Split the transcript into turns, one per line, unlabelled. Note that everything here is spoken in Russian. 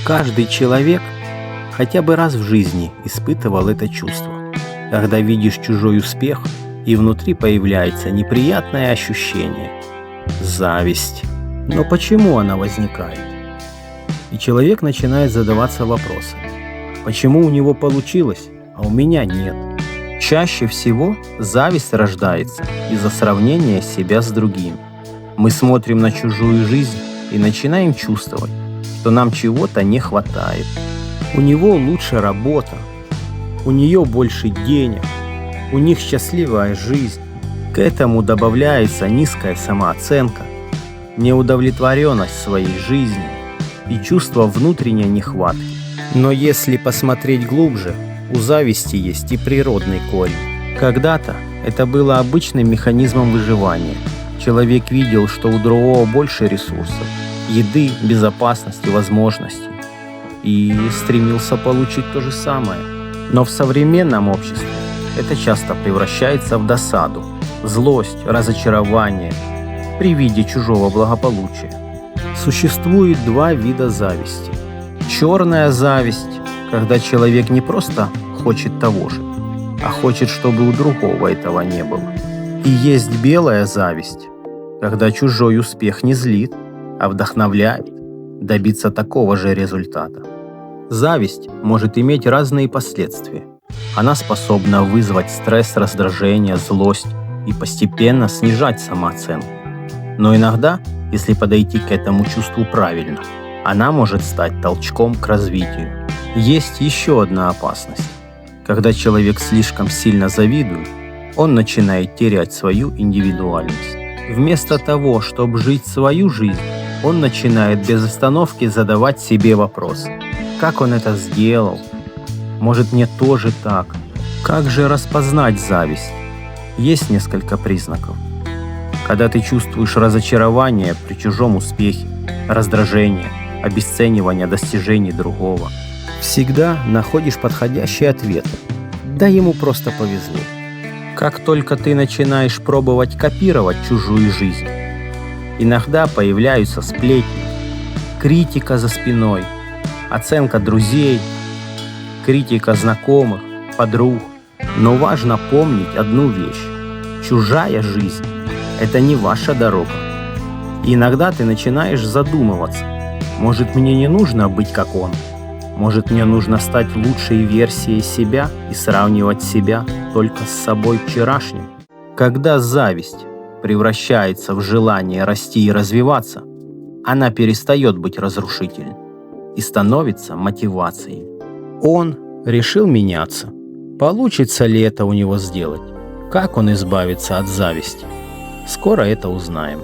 Каждый человек хотя бы раз в жизни испытывал это чувство, когда видишь чужой успех, и внутри появляется неприятное ощущение – зависть. Но почему она возникает? И человек начинает задаваться вопросом: почему у него получилось, а у меня нет? Чаще всего зависть рождается из-за сравнения себя с другим. Мы смотрим на чужую жизнь и начинаем чувствовать, что нам чего-то не хватает. У него лучше работа, у нее больше денег, у них счастливая жизнь. К этому добавляется низкая самооценка, неудовлетворенность своей жизнью и чувство внутренней нехватки. Но если посмотреть глубже, у зависти есть и природный корень. Когда-то это было обычным механизмом выживания. Человек видел, что у другого больше ресурсов, еды, безопасности, возможностей, и стремился получить то же самое. Но в современном обществе это часто превращается в досаду, злость, разочарование при виде чужого благополучия. Существует два вида зависти. Черная зависть, когда человек не просто хочет того же, а хочет, чтобы у другого этого не было. И есть белая зависть, когда чужой успех не злит, а вдохновляет добиться такого же результата. Зависть может иметь разные последствия. Она способна вызвать стресс, раздражение, злость и постепенно снижать самооценку. Но иногда, если подойти к этому чувству правильно, она может стать толчком к развитию. Есть еще одна опасность. Когда человек слишком сильно завидует, он начинает терять свою индивидуальность. Вместо того, чтобы жить свою жизнь, он начинает без остановки задавать себе вопросы. Как он это сделал? Может, мне тоже так? Как же распознать зависть? Есть несколько признаков. Когда ты чувствуешь разочарование при чужом успехе, раздражение, обесценивание достижений другого, всегда находишь подходящий ответ. Да ему просто повезло. Как только ты начинаешь пробовать копировать чужую жизнь, иногда появляются сплетни, критика за спиной, оценка друзей, критика знакомых, подруг. Но важно помнить одну вещь. Чужая жизнь – это не ваша дорога. И иногда ты начинаешь задумываться: может, мне не нужно быть как он? Может, мне нужно стать лучшей версией себя и сравнивать себя только с собой вчерашним? Когда зависть превращается в желание расти и развиваться, она перестает быть разрушительной и становится мотивацией. Он решил меняться. Получится ли это у него сделать? Как он избавится от зависти? Скоро это узнаем.